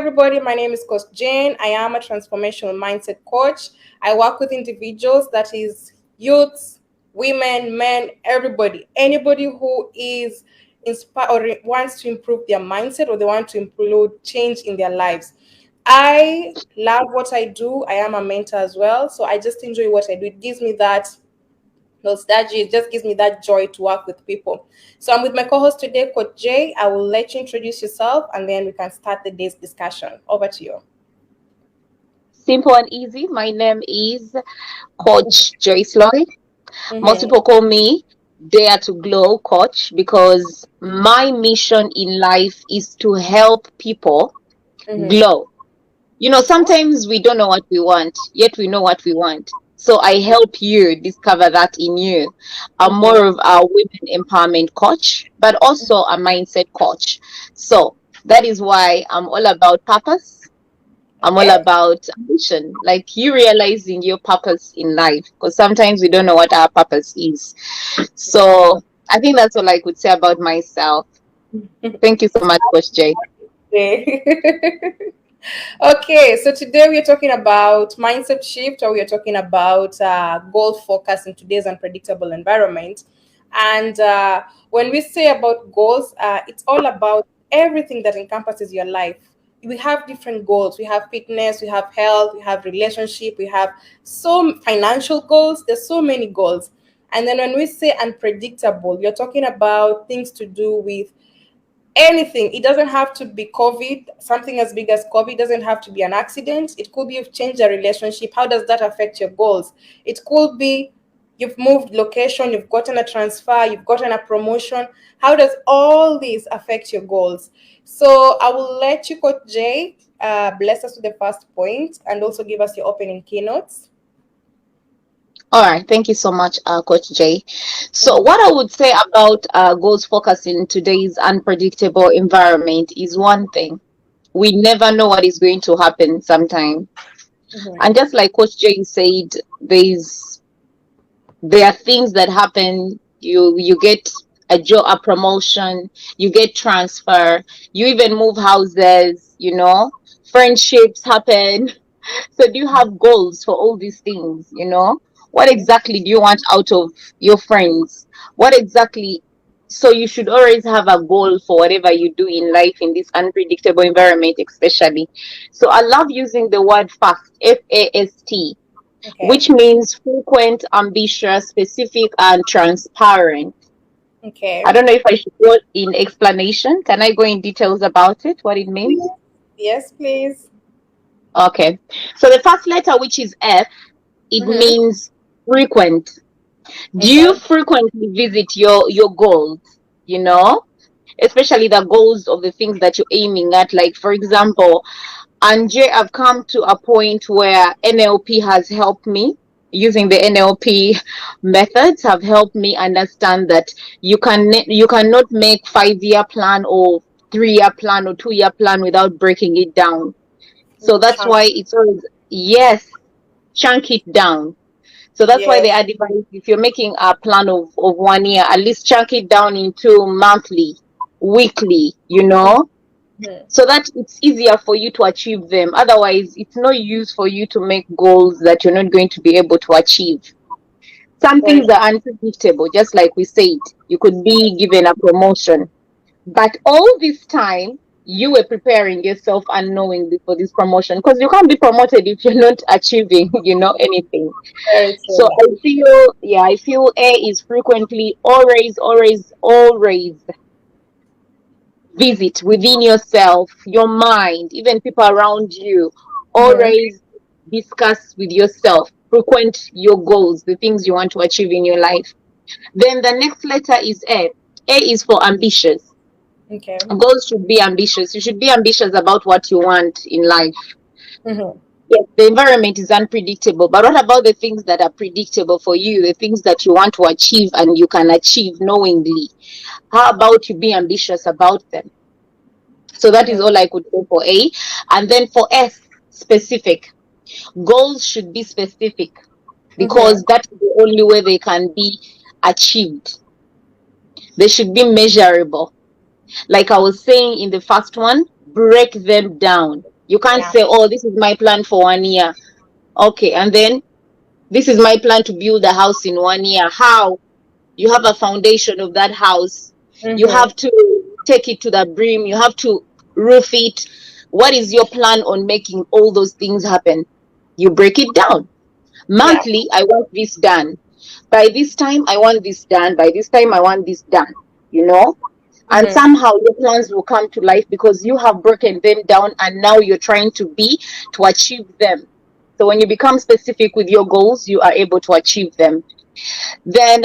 everybody. My name is Coach Jane. I am a transformational mindset coach. I work with individuals, that is youths, women, men, everybody, anybody who is inspired or wants to improve their mindset, or they want to include change in their lives. I love what I do. I am a mentor as well. So I just enjoy what I do. It gives me that nostalgia. It just gives me that joy to work with people. So I'm with my co-host today, Coach Jay. I will let you introduce yourself and then we can start the day's discussion. Over to you. Simple and easy. My name is Coach Joyceloyk. Most Mm-hmm. people call me Dare to Glow Coach because my mission in life is to help people Mm-hmm. glow. Sometimes we don't know what we want, yet we know what we want. So I help you discover that in you. I'm Okay. more of a women empowerment coach, but also a mindset coach. So that is why I'm all about purpose. I'm all Okay. about ambition, like you realizing your purpose in life, because sometimes we don't know what our purpose is. So I think that's all I could say about myself. Thank you so much, Coach Jay. Okay. Okay, so today we are talking about mindset shift, or we are talking about goal focus in today's unpredictable environment. And when we say about goals, it's all about everything that encompasses your life. We have different goals. We have fitness, we have health, we have relationship, we have financial goals. There's so many goals. And then when we say unpredictable, you're talking about things to do with anything. It doesn't have to be COVID, something as big as COVID. It doesn't have to be an accident. It could be you've changed a relationship. How does that affect your goals? It could be you've moved location, you've gotten a transfer, you've gotten a promotion. How does all this affect your goals? So I will let you, Coach Jay, bless us with the first point and also give us your opening keynotes. All right, thank you so much, Coach Jay. So, Mhm. what I would say about goals focus in today's unpredictable environment is one thing: we never know what is going to happen sometime. Mhm. And just like Coach Jay said, there are things that happen. You get a job, a promotion, you get transfer, you even move houses. Friendships happen. So do you have goals for all these things? What exactly do you want out of your friends? What exactly? So you should always have a goal for whatever you do in life in this unpredictable environment, especially. So I love using the word fast, FAST, Okay. which means frequent, ambitious, specific, and transparent. I Okay. don't know if I should go in explanation. Can I go in details about it, what it means? Yes, please. Okay. So the first letter, which is F, it Mm-hmm. means frequent. Do you Okay. frequently visit your goals? You know, Especially the goals of the things that you're aiming at. Like, for example, Anjay, I've come to a point where NLP has helped me. Using the NLP methods have helped me understand that you cannot make 5-year plan or 3-year plan or 2-year plan without breaking it down. So that's Chunk. why it's always, yes, chunk it down. So that's why they Yes. advise, if you're making a plan of 1 year, at least chunk it down into monthly, weekly, Mhm. so that it's easier for you to achieve them. Otherwise, it's no use for you to make goals that you're not going to be able to achieve. Some Very things are unpredictable, just like we said. You could be given a promotion, but all this time you were preparing yourself unknowingly for this promotion, because you can't be promoted if you're not achieving, anything. very So true. I feel A is frequently, always, always, always visit within yourself, your mind, even people around you. Mm-hmm. Always discuss with yourself, frequent your goals, the things you want to achieve in your life. Then the next letter is A. A is for ambitious. Okay. Goals should be ambitious. You should be ambitious about what you want in life. Mm-hmm. Yes, the environment is unpredictable, but what about the things that are predictable for you, the things that you want to achieve and you can achieve knowingly? How about you be ambitious about them? So that is Mm-hmm. all I could say for A. And then for S, specific. Goals should be specific Mm-hmm. because that's the only way they can be achieved. They should be measurable. Like I was saying in the first one, break them down. You can't Yeah. say, oh, this is my plan for 1 year. Okay, and then this is my plan to build a house in 1 year. How? You have a foundation of that house. You Mm-hmm. have to take it to the brim. You have to roof it. What is your plan on making all those things happen? You break it down. Yeah. Monthly, I want this done. By this time, I want this done. By this time, I want this done. You know? And Mm-hmm. somehow your plans will come to life because you have broken them down and now you're trying to achieve them. So when you become specific with your goals, you are able to achieve them. Then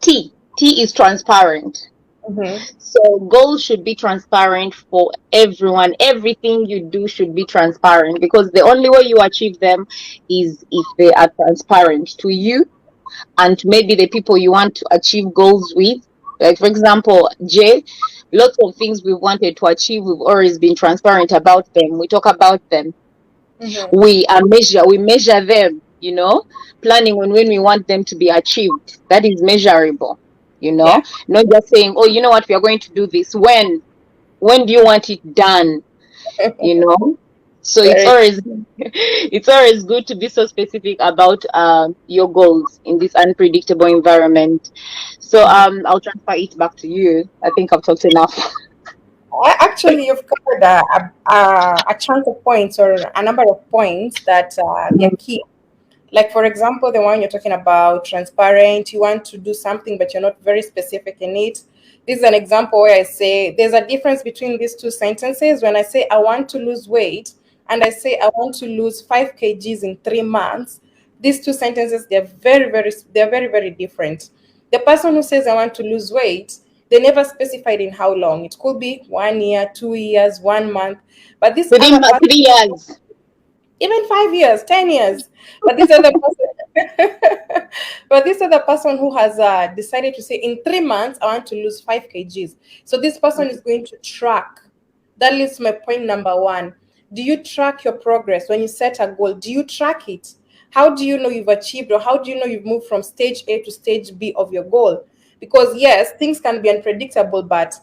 T is transparent. Mm-hmm. So goals should be transparent for everyone. Everything you do should be transparent because the only way you achieve them is if they are transparent to you and to maybe the people you want to achieve goals with. Like for example, Jay, lots of things we wanted to achieve, we've always been transparent about them. We talk about them. Mm-hmm. We measure them, planning on when we want them to be achieved. That is measurable, Yeah. not just saying, oh, you know what, we are going to do this. When do you want it done? you know so it's Very. always it's always good to be so specific about your goals in this unpredictable environment. So Mm-hmm. I'll transfer it back to you. I think I've talked enough. Actually, you've covered a chunk of points or a number of points that they're key. Like, for example, the one you're talking about, transparent, you want to do something, but you're not very specific in it. This is an example where I say there's a difference between these two sentences. When I say I want to lose weight and I say I want to lose 5 kgs in 3 months, these two sentences, they're very, very different. The person who says I want to lose weight, they never specified in how long. It could be 1 year, 2 years, 1 month. But this Within other person, 3 years. even 5 years, 10 years. But this other person, but this other person who has decided to say, in 3 months, I want to lose 5 kgs. So this person is going to track. That leads to my point number one. Do you track your progress when you set a goal? Do you track it? How do you know you've achieved, or how do you know you've moved from stage A to stage B of your goal? Because yes, things can be unpredictable, but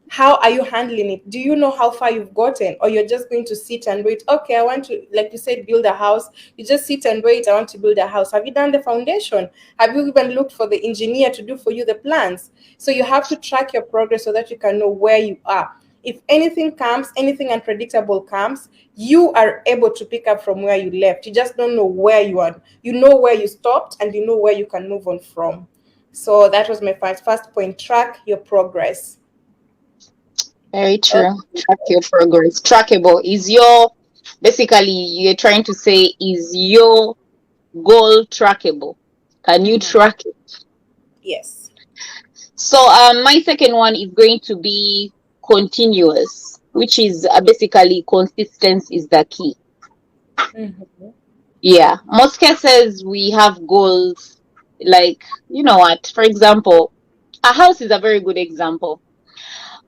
how are you handling it? Do you know how far you've gotten, or you're just going to sit and wait? Okay, I want to, like you said, build a house. You just sit and wait. I want to build a house. Have you done the foundation? Have you even looked for the engineer to do for you the plans? So you have to track your progress so that you can know where you are. If anything comes, anything unpredictable comes, you are able to pick up from where you left. You just don't know where you are. You know where you stopped, and you know where you can move on from. So that was my first point. Track your progress. Very Okay. true. Track your progress. Trackable is your basically you're trying to say, is your goal trackable? Can you Mhm. track it? Yes. So my second one is going to be continuous, which is basically consistency is the key. Mhm. Yeah, most cases we have goals like, you know what, for example, a house is a very good example.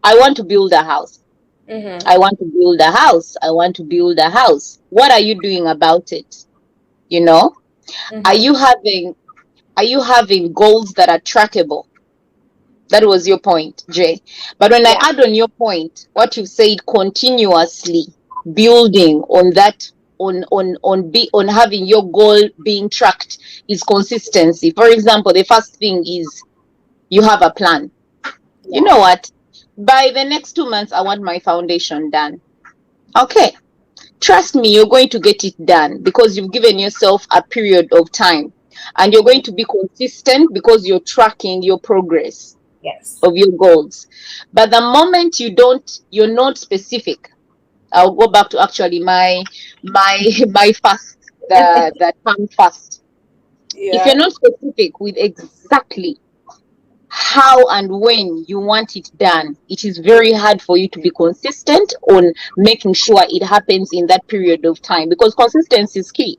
I want to build a house. Mhm. I want to build a house. I want to build a house. What are you doing about it? You know, are Mhm. you having are you having goals that are trackable? That was your point, Jay. But when I Yeah. add on your point, what you said, continuously building on that, on having your goal being tracked, is consistency. For example, the first thing is you have a plan. You Yeah. know what? By the next 2 months, I want my foundation done. Okay. Trust me, you're going to get it done because you've given yourself a period of time, and you're going Mhm. to be consistent because you're tracking your progress Yes. of your goals. But the moment you're not specific. I'll go back to actually my my fast, the term fast. If you're Yeah. not specific with exactly how and when you want it done, it is very hard for you to be consistent on making sure it happens in that period of time, because consistency is key.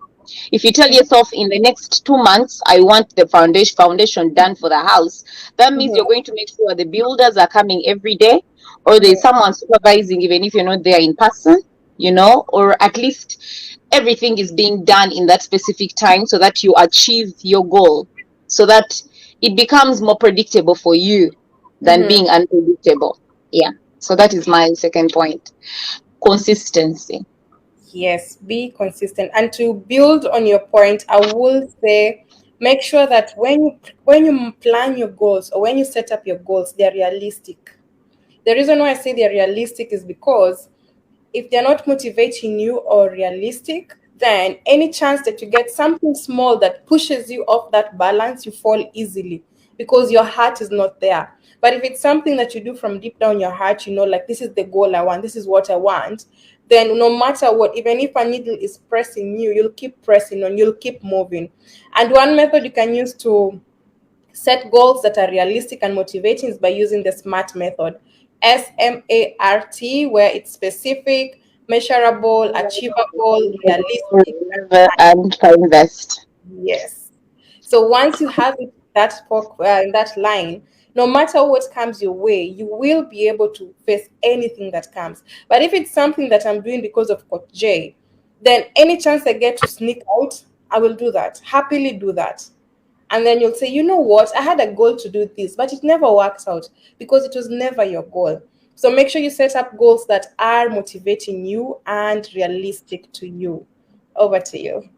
If you tell Mhm. yourself in the next 2 months, I want the foundation done for the house, that means you're Mhm. going to make sure the builders are coming every day, or there's Mhm. someone supervising, even if you're not there in person, or at least everything is being done in that specific time so that you achieve your goal, so that it becomes more predictable for you than Mhm. being unpredictable. Yeah. So that is my second point. Consistency. Yes, be consistent. And to build on your point, I will say make sure that when you plan your goals or when you set up your goals, they're realistic. The reason why I say they're realistic is because if they're not motivating you or realistic, then any chance that you get something small that pushes you off that balance, you fall easily because your heart is not there. But if it's something that you do from deep down your heart, you know, like this is the goal I want, this is what I want, then no matter what, even if a needle is pressing you, you'll keep pressing on, you'll keep moving. And one method you can use to set goals that are realistic and motivating is by using the SMART method. SMART, where it's specific, measurable, achievable, realistic, and And time best. yes. So once you have it in that line, no matter what comes your way, you will be able to face anything that comes. But if it's something that I'm doing because of Coach J, then any chance I get to sneak out, I will do that. Happily do that. And then you'll say, you know what, I had a goal to do this, but it never worked out because it was never your goal. So make sure you set up goals that are motivating you and realistic to you. Over to you.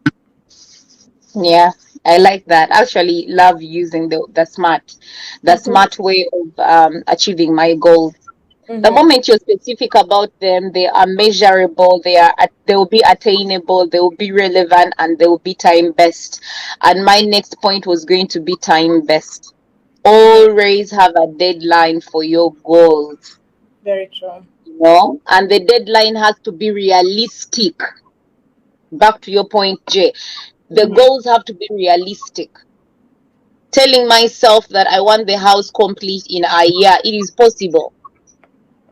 Yeah, I like that. Actually, love using the Mm-hmm. smart way of achieving my goals. The Mm-hmm. moment you're specific about them, they are measurable, they will be attainable, they will be relevant, and they will be time best. And my next point was going to be time best. Mm-hmm. Always have a deadline for your goals, Very true. you know, and the deadline has to be realistic. Back to your point, Jay. The Mm-hmm. goals have to be realistic. Telling myself that I want the house complete in a year, it is possible.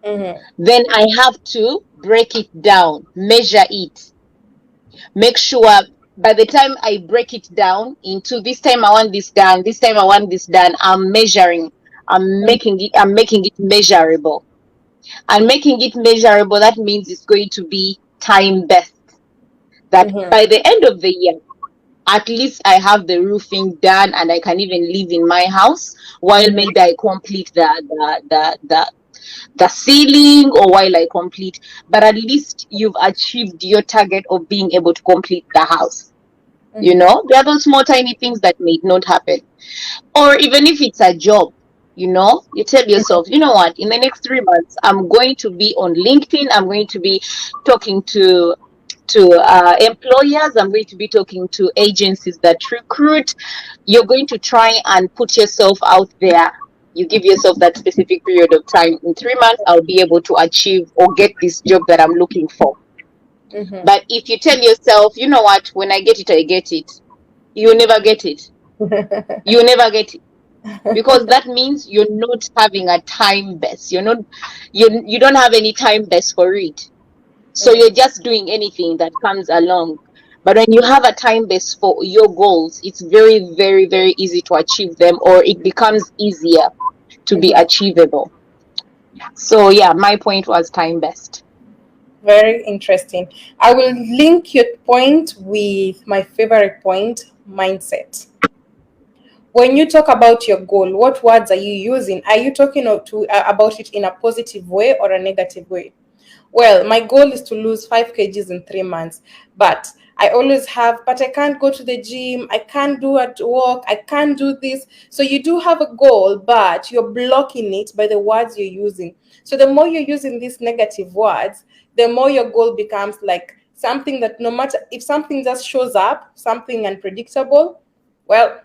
Mm-hmm. Then I have to break it down, measure it, make sure by the time I break it down into this time I want this done, this time I want this done, I'm measuring, I'm making it measurable. And making it measurable, that means it's going to be time best. That Mm-hmm. by the end of the year, at least I have the roofing done and I can even live in my house while Mm-hmm. maybe I complete the ceiling or while I complete, but at least you've achieved your target of being able to complete the house. You Mm-hmm. know, there are those small tiny things that may not happen. Or even if it's a job, you know, you tell yourself, you know what, in the next 3 months, I'm going to be on LinkedIn, I'm going to be talking to employers, I'm going to be talking to agencies that recruit. You're going to try and put yourself out there. You give yourself that specific period of time. In 3 months, I'll be able to achieve or get this job that I'm looking for. Mm-hmm. But if you tell yourself, you know what, when I get it, I get it, you never get it. You never get it, because that means you're not having a time base. You don't have any time base for it. So you're just doing anything that comes along. But when you have a time base for your goals, it's very, very, very easy to achieve them, or it becomes easier to be Mm-hmm. achievable. So yeah, my point was time based. Very interesting. I will link your point with my favorite point, mindset. When you talk about your goal, what words are you using? Are you talking about it in a positive way or a negative way? Well, my goal is to lose 5 kgs in 3 months, but I always have, but I can't go to the gym, I can't do at work, I can't do this. So you do have a goal, but you're blocking it by the words you're using. So the more you're using these negative words, the more your goal becomes like something that no matter if something just shows up, something unpredictable, well,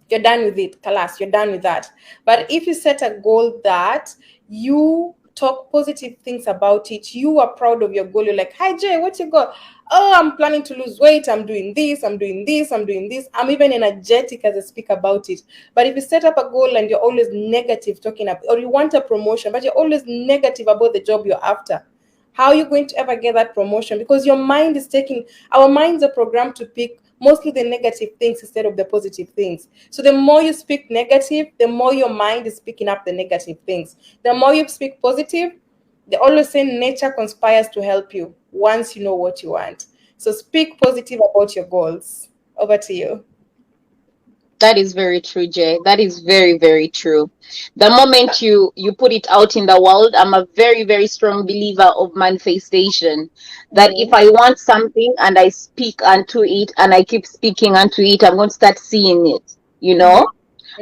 you're done with it, Kalas, you're done with that. But if you set a goal that you talk positive things about it, you are proud of your goal, you're like, hi Jay, what's your goal? Oh, I'm planning to lose weight, I'm doing this, I'm doing this, I'm doing this. I'm even energetic as I speak about it. But if you set up a goal and you're always negative talking about, or you want a promotion but you're always negative about the job you're after, how are you going to ever get that promotion? Because your mind is taking, our minds are programmed to pick mostly the negative things instead of the positive things. So the more you speak negative, the more your mind is picking up the negative things. The more you speak positive, they always say nature conspires to help you once you know what you want. So speak positive about your goals. Over to you. That is very true, Jay. That is very, very true. The moment you put it out in the world, I'm a very, very strong believer of manifestation. That if Mm-hmm. I want something and I speak unto it and I keep speaking unto it, I'm going to start seeing it. You Mm-hmm. know,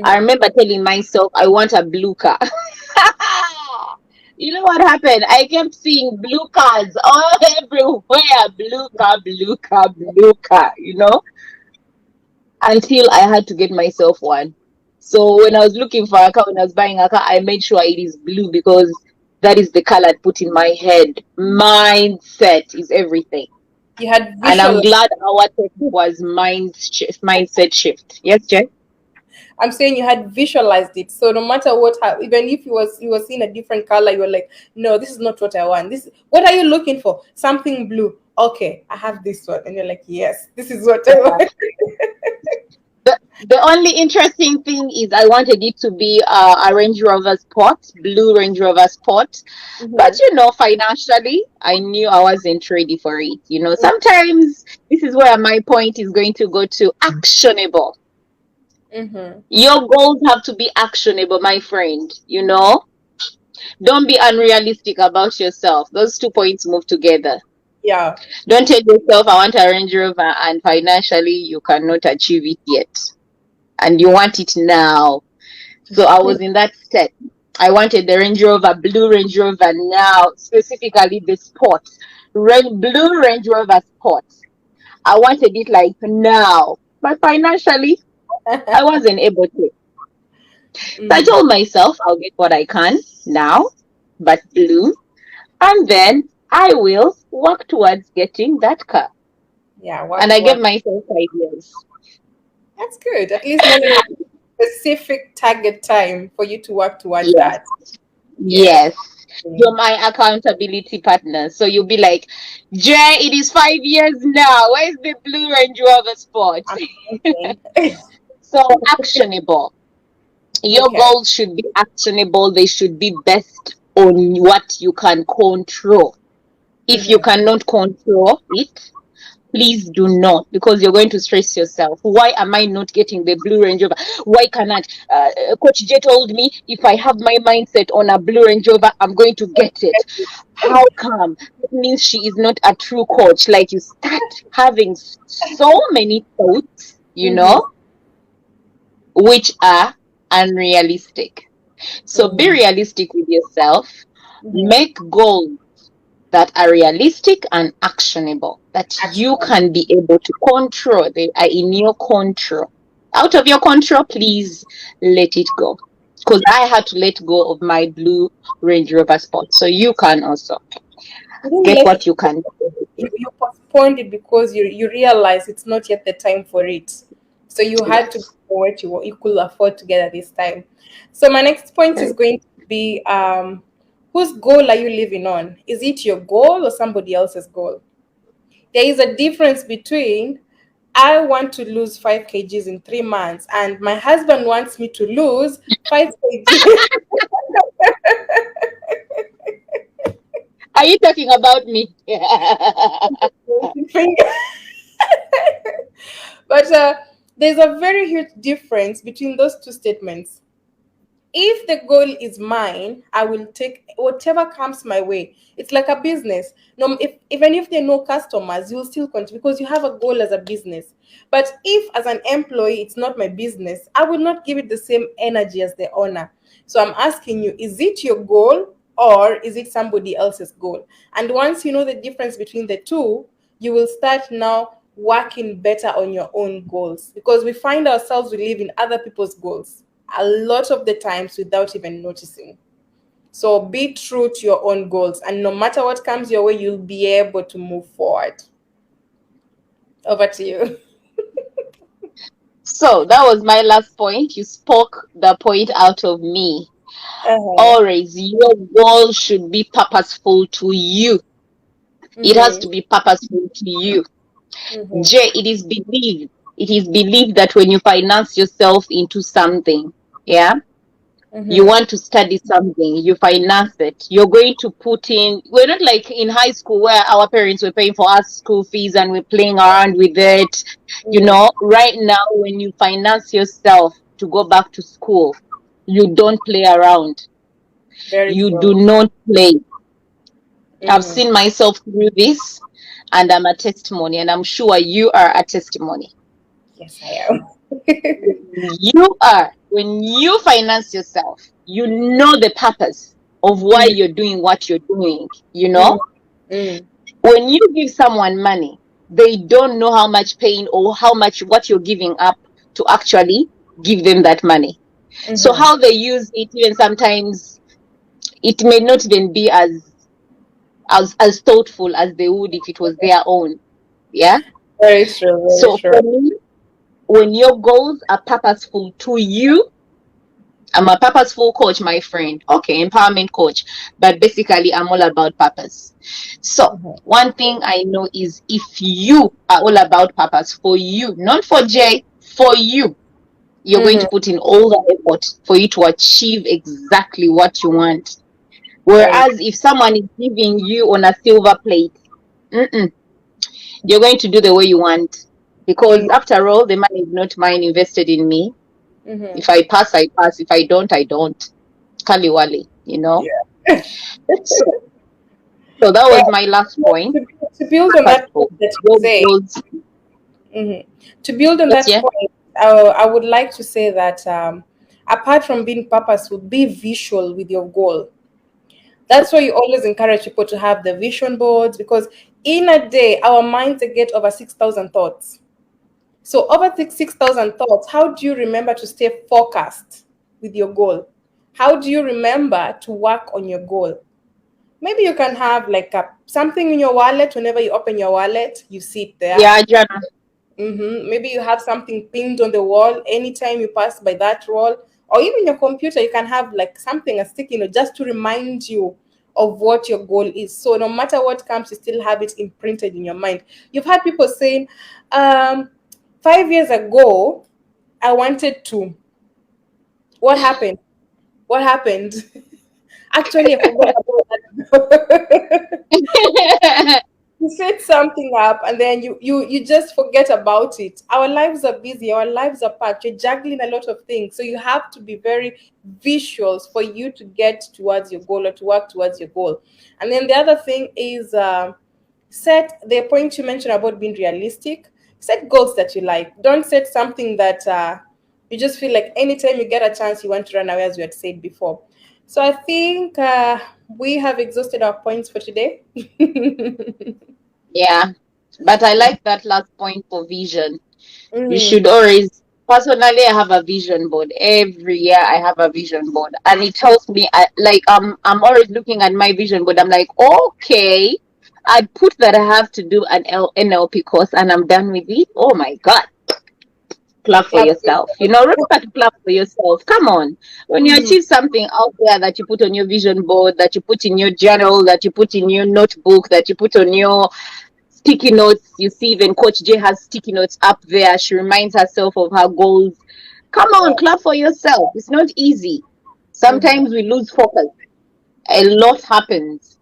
I Mm-hmm. remember telling myself I want a blue car. You know what happened? I kept seeing blue cars all everywhere. Blue car, blue car, blue car. Until I had to get myself one. So when I was looking for a car, when I was buying a car, I made sure it is blue because that is the color I put in my head. Mindset is everything. You had And I'm visual. glad our tech was mindset shift. Yes, Jay? I'm saying you had visualized it. So no matter what, even if you was seeing a different color, you were like, no, this is not what I want. This, what are you looking for? Something blue. Okay, I have this one, and you're like, yes, this is what I want. The only interesting thing is I wanted it to be a Range Rover Sport, blue Range Rover Sport. But Mm-hmm. financially, I knew I wasn't ready for it. Sometimes this is where my point is going to go to actionable. Mm-hmm. Your goals have to be actionable, my friend. Don't be unrealistic about yourself. Those 2 points move together. Yeah. Don't tell yourself, I want a Range Rover, and financially, you cannot achieve it yet. And you want it now. So I was in that step. I wanted the Range Rover, blue Range Rover now, specifically the Sport, blue Range Rover Sport. I wanted it like now, but financially, I wasn't able to. So I Mm. told myself I'll get what I can now, but blue, and then I will work towards getting that car. Yeah, work And I gave towards. myself 5 years. That's good. At least knowing a specific target time for you to work towards Yes, that. Yes. yes. You're my accountability partner. So you'll be like, Jay, it is 5 years now. Where's the blue Range Rover Sport? I'm thinking. So actionable. Your Okay. goals should be actionable. They should be based on what you can control. If you Mm-hmm. cannot control it, please do not, because you're going to stress yourself. Why am I not getting the blue Range Rover? Why cannot Coach J told me if I have my mindset on a blue Range Rover, I'm going to get it? How come? That means she is not a true coach. Like, you start having so many thoughts, Mm-hmm. which are unrealistic. So be Mm-hmm. realistic with yourself. Mm-hmm. Make goals that are realistic and actionable, that you Action. can be able to control. They are in your control. Out of your control, please let it go. Because I had to let go of my blue Range Rover Sport. So you can also You didn't get let what you can. you postponed it because you realize it's not yet the time for it. So you had to go Yes. for what you could afford to get at this time. So my next point is going to be whose goal are you living on? Is it your goal or somebody else's goal? There is a difference between I want to lose 5 kgs in 3 months and my husband wants me to lose 5 kgs. Are you talking about me? But there's a very huge difference between those two statements. If the goal is mine, I will take whatever comes my way. It's like a business. No, if even if there are no customers, you'll still continue because you have a goal as a business. But if as an employee it's not my business, I will not give it the same energy as the owner. So I'm asking you, is it your goal or is it somebody else's goal? And once you know the difference between the two, you will start now working better on your own goals, because we find ourselves we live in other people's goals a lot of the times without even noticing. So be true to your own goals, and no matter what comes your way, you'll be able to move forward. Over to you. So that was my last point. You spoke the point out of me. Uh-huh. Always, your goal should be purposeful to you. It has Mm-hmm. to be purposeful to you. Mm-hmm. J, it is believed that when you finance yourself into something, yeah, You Mm-hmm. want to study something, you finance it. You're going to put in, we're not like in high school where our parents were paying for us school fees and we're playing around with it. Mm-hmm. Right now, when you finance yourself to go back to school, you don't play around. Very You true. do not play. I've Mm-hmm. seen myself through this, and I'm a testimony, and I'm sure you are a testimony. Yes, I am. When you finance yourself, you know the purpose of why Mm-hmm. you're doing what you're doing. Mm-hmm. When you give someone money, they don't know how much pain or how much what you're giving up to actually give them that money. So Mm-hmm. how they use it, even sometimes it may not even be as thoughtful as they would if it was their own. Yeah. Very true. Very So true. for me, when your goals are purposeful to you, I'm a purposeful coach, my friend. Okay, empowerment coach. But basically, I'm all about purpose. So, Mm-hmm. one thing I know is if you are all about purpose for you, not for Jay, for you, you're going Mm-hmm. to put in all the effort for you to achieve exactly what you want. Very. Whereas if someone is giving you on a silver plate, mm-mm, you're going to do the way you want. Because Mm-hmm. after all, the money is not mine invested in me. Mm-hmm. If I pass, I pass. If I don't, I don't. Kaliwali. Yeah. So, so that Well, was my last point. to build on that Purposeful. point that you Your say, goals. to build on Yes, that yeah. point, I would like to say that apart from being purposeful, be visual with your goal. That's why you always encourage people to have the vision boards because in a day, our minds they get over 6,000 thoughts. So over 6,000 thoughts, how do you remember to stay focused with your goal? How do you remember to work on your goal? Maybe you can have like something in your wallet. Whenever you open your wallet, you see it there. Yeah, Jana. Maybe you have something pinned on the wall anytime you pass by that wall, or even your computer. You can have like something a sticky note just to remind you of what your goal is. So no matter what comes, you still have it imprinted in your mind. You've had people saying, um, 5 years ago, I wanted to. What happened? What happened? Actually, I forgot about that. You set something up and then you just forget about it. Our lives are busy, our lives are packed, you're juggling a lot of things, so you have to be very visuals for you to get towards your goal or to work towards your goal. And then the other thing is set the point you mentioned about being realistic. Set goals that you like. Don't set something that you just feel like anytime you get a chance you want to run away, as you had said before. So I think we have exhausted our points for today. Yeah. But I like that last point for vision. You Mm, should always, personally, I have a vision board. Every year I have a vision board. And it tells me, I'm always looking at my vision board. I'm like, okay, I put that I have to do an NLP course and I'm done with it. Oh my God. Clap for clap. yourself. Remember to clap for yourself. Come on. When you Mhm. achieve something out there that you put on your vision board, that you put in your journal, that you put in your notebook, that you put on your sticky notes, you see, even Coach J has sticky notes up there. She reminds herself of her goals. Come on, Yeah. clap for yourself. It's not easy. Mhm. Sometimes we lose focus. A lot happens.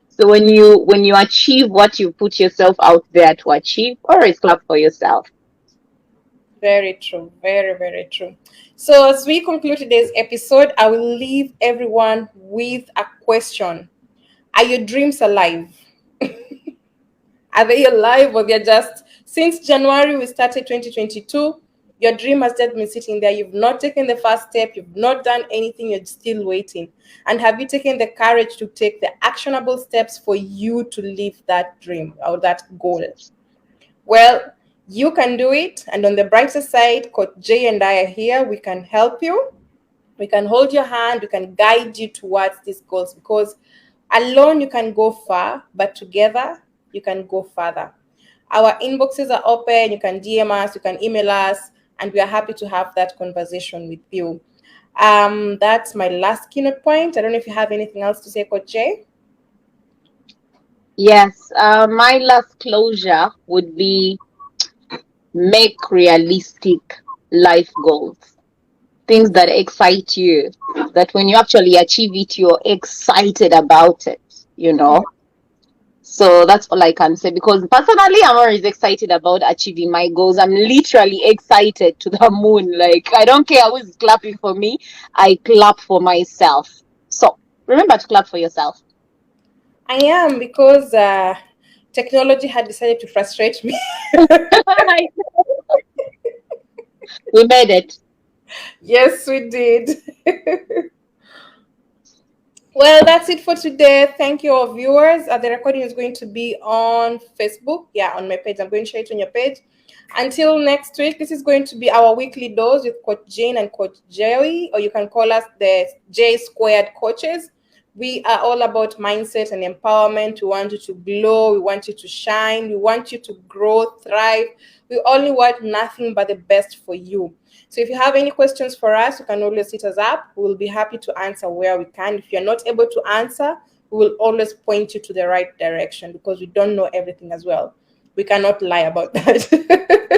So when you achieve what you put yourself out there to achieve, always clap for yourself. Very true. Very, very true. So, as we conclude today's episode, I will leave everyone with a question. Are your dreams alive? Are they alive or they're just, since January we started 2022, your dream has just been sitting there. You've not taken the first step, you've not done anything, you're still waiting. And have you taken the courage to take the actionable steps for you to live that dream or that goal? Well, you can do it. And on the brighter side, Coach Jay and I are here. We can help you. We can hold your hand. We can guide you towards these goals because alone you can go far, but together you can go further. Our inboxes are open. You can DM us, you can email us, and we are happy to have that conversation with you. That's my last keynote point. I don't know if you have anything else to say, Coach Jay. Yes, my last closure would be make realistic life goals. things that excite you, that when you actually achieve it, you're excited about it, you know? So that's all I can say, because personally, I'm always excited about achieving my goals. I'm literally excited to the moon. Like, I don't care who's clapping for me, I clap for myself. So remember to clap for yourself. I am, because technology had decided to frustrate me. We made it. Yes, we did. Well, that's it for today. Thank you, all viewers. The recording is going to be on Facebook. Yeah, on my page. I'm going to share it on your page. Until next week, this is going to be our weekly dose with Coach Jane and Coach Joey, or you can call us the J Squared Coaches. We are all about mindset and empowerment. We want you to glow. We want you to shine. We want you to grow, thrive. We only want nothing but the best for you. So if you have any questions for us, you can always hit us up. We will be happy to answer where we can. If you're not able to answer, we will always point you to the right direction, because we don't know everything as well. We cannot lie about that.